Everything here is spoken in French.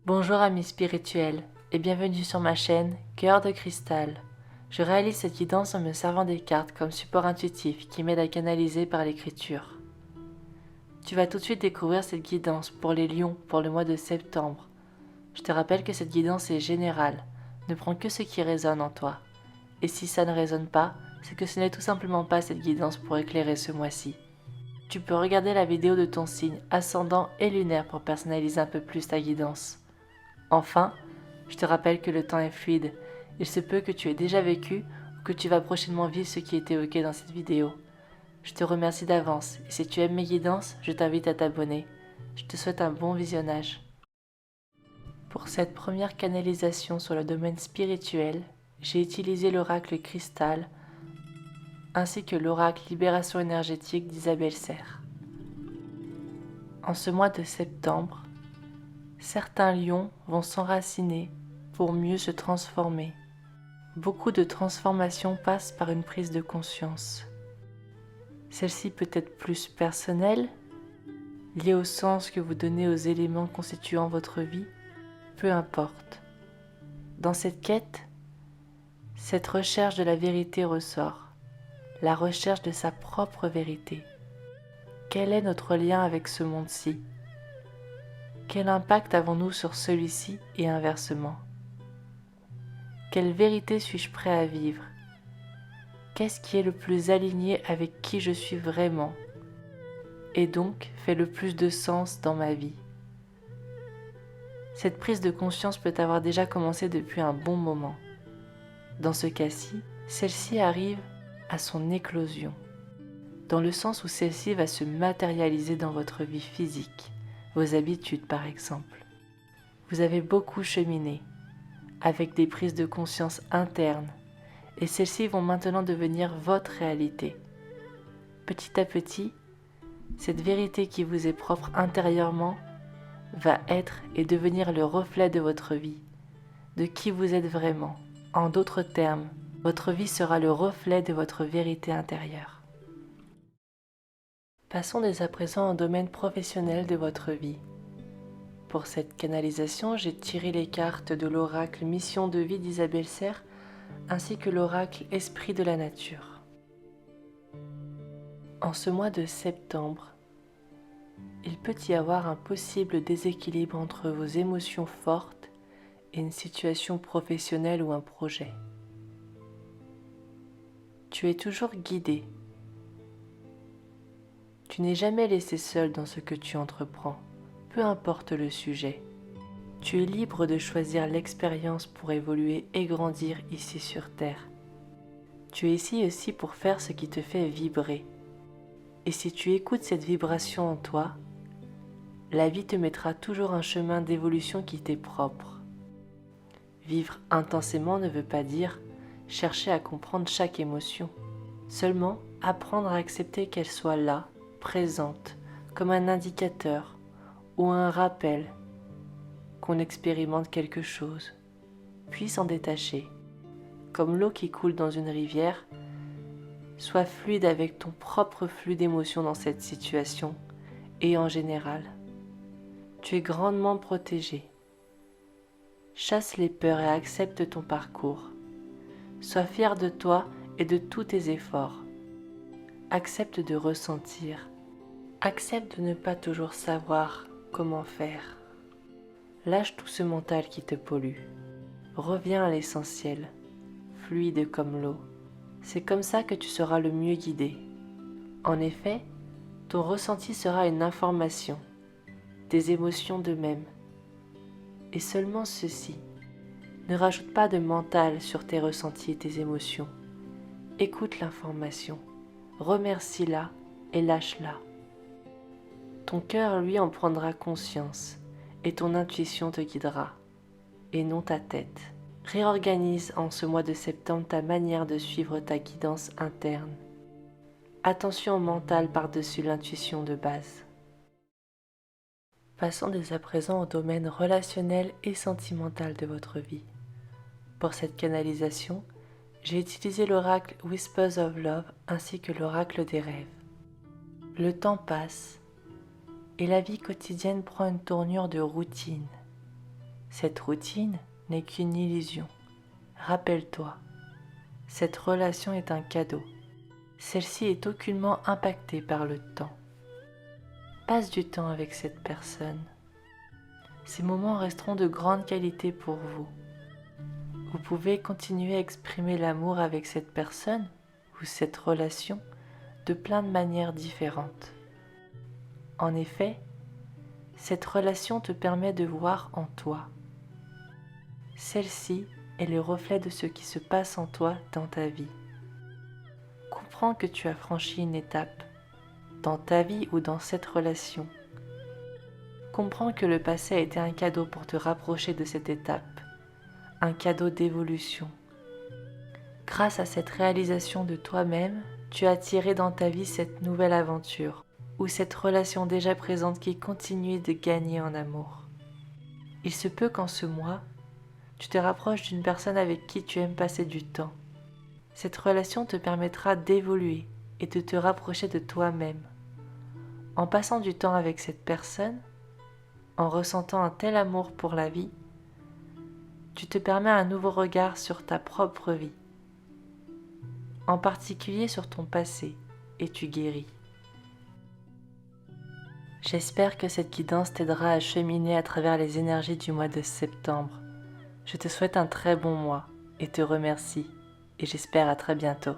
Bonjour amis spirituels et bienvenue sur ma chaîne Cœur de Cristal. Je réalise cette guidance en me servant des cartes comme support intuitif qui m'aide à canaliser par l'écriture. Tu vas tout de suite découvrir cette guidance pour les lions pour le mois de septembre. Je te rappelle que cette guidance est générale, ne prends que ce qui résonne en toi. Et si ça ne résonne pas, c'est que ce n'est tout simplement pas cette guidance pour éclairer ce mois-ci. Tu peux regarder la vidéo de ton signe ascendant et lunaire pour personnaliser un peu plus ta guidance. Enfin, je te rappelle que le temps est fluide. Il se peut que tu aies déjà vécu ou que tu vas prochainement vivre ce qui est évoqué dans cette vidéo. Je te remercie d'avance et si tu aimes mes guidances, je t'invite à t'abonner. Je te souhaite un bon visionnage. Pour cette première canalisation sur le domaine spirituel, j'ai utilisé l'oracle Cristal ainsi que l'oracle Libération énergétique d'Isabelle Serre. En ce mois de septembre, certains lions vont s'enraciner pour mieux se transformer. Beaucoup de transformations passent par une prise de conscience. Celle-ci peut être plus personnelle, liée au sens que vous donnez aux éléments constituant votre vie, peu importe. Dans cette quête, cette recherche de la vérité ressort, la recherche de sa propre vérité. Quel est notre lien avec ce monde-ci ? Quel impact avons-nous sur celui-ci et inversement ? Quelle vérité suis-je prêt à vivre ? Qu'est-ce qui est le plus aligné avec qui je suis vraiment ? Et donc fait le plus de sens dans ma vie ? Cette prise de conscience peut avoir déjà commencé depuis un bon moment. Dans ce cas-ci, celle-ci arrive à son éclosion, dans le sens où celle-ci va se matérialiser dans votre vie physique, vos habitudes par exemple. Vous avez beaucoup cheminé, avec des prises de conscience internes, et celles-ci vont maintenant devenir votre réalité. Petit à petit, cette vérité qui vous est propre intérieurement va être et devenir le reflet de votre vie, de qui vous êtes vraiment. En d'autres termes, votre vie sera le reflet de votre vérité intérieure. Passons dès à présent au domaine professionnel de votre vie. Pour cette canalisation, j'ai tiré les cartes de l'oracle Mission de vie d'Isabelle Serre ainsi que l'oracle Esprit de la nature. En ce mois de septembre, il peut y avoir un possible déséquilibre entre vos émotions fortes et une situation professionnelle ou un projet. Tu es toujours guidé. Tu n'es jamais laissé seul dans ce que tu entreprends, peu importe le sujet. Tu es libre de choisir l'expérience pour évoluer et grandir ici sur Terre. Tu es ici aussi pour faire ce qui te fait vibrer. Et si tu écoutes cette vibration en toi, la vie te mettra toujours un chemin d'évolution qui t'est propre. Vivre intensément ne veut pas dire chercher à comprendre chaque émotion, seulement apprendre à accepter qu'elle soit là, présente, comme un indicateur ou un rappel qu'on expérimente quelque chose, puis s'en détacher. Comme l'eau qui coule dans une rivière, sois fluide avec ton propre flux d'émotions dans cette situation et en général. Tu es grandement protégé. Chasse les peurs et accepte ton parcours. Sois fier de toi et de tous tes efforts. Accepte de ressentir. Accepte de ne pas toujours savoir comment faire. Lâche tout ce mental qui te pollue. Reviens à l'essentiel, fluide comme l'eau. C'est comme ça que tu seras le mieux guidé. En effet, ton ressenti sera une information, tes émotions de même. Et seulement ceci. Ne rajoute pas de mental sur tes ressentis et tes émotions. Écoute l'information, remercie-la et lâche-la. Ton cœur, lui, en prendra conscience et ton intuition te guidera, et non ta tête. Réorganise en ce mois de septembre ta manière de suivre ta guidance interne. Attention au mental par-dessus l'intuition de base. Passons dès à présent au domaine relationnel et sentimental de votre vie. Pour cette canalisation, j'ai utilisé l'oracle Whispers of Love ainsi que l'oracle des rêves. Le temps passe et la vie quotidienne prend une tournure de routine. Cette routine n'est qu'une illusion. Rappelle-toi, cette relation est un cadeau. Celle-ci est aucunement impactée par le temps. Passe du temps avec cette personne. Ces moments resteront de grande qualité pour vous. Vous pouvez continuer à exprimer l'amour avec cette personne ou cette relation de plein de manières différentes. En effet, cette relation te permet de voir en toi. Celle-ci est le reflet de ce qui se passe en toi dans ta vie. Comprends que tu as franchi une étape, dans ta vie ou dans cette relation. Comprends que le passé a été un cadeau pour te rapprocher de cette étape, un cadeau d'évolution. Grâce à cette réalisation de toi-même, tu as attiré dans ta vie cette nouvelle aventure, ou cette relation déjà présente qui continue de gagner en amour. Il se peut qu'en ce mois, tu te rapproches d'une personne avec qui tu aimes passer du temps. Cette relation te permettra d'évoluer et de te rapprocher de toi-même. En passant du temps avec cette personne, en ressentant un tel amour pour la vie, tu te permets un nouveau regard sur ta propre vie, en particulier sur ton passé, et tu guéris. J'espère que cette guidance t'aidera à cheminer à travers les énergies du mois de septembre. Je te souhaite un très bon mois et te remercie, et j'espère à très bientôt.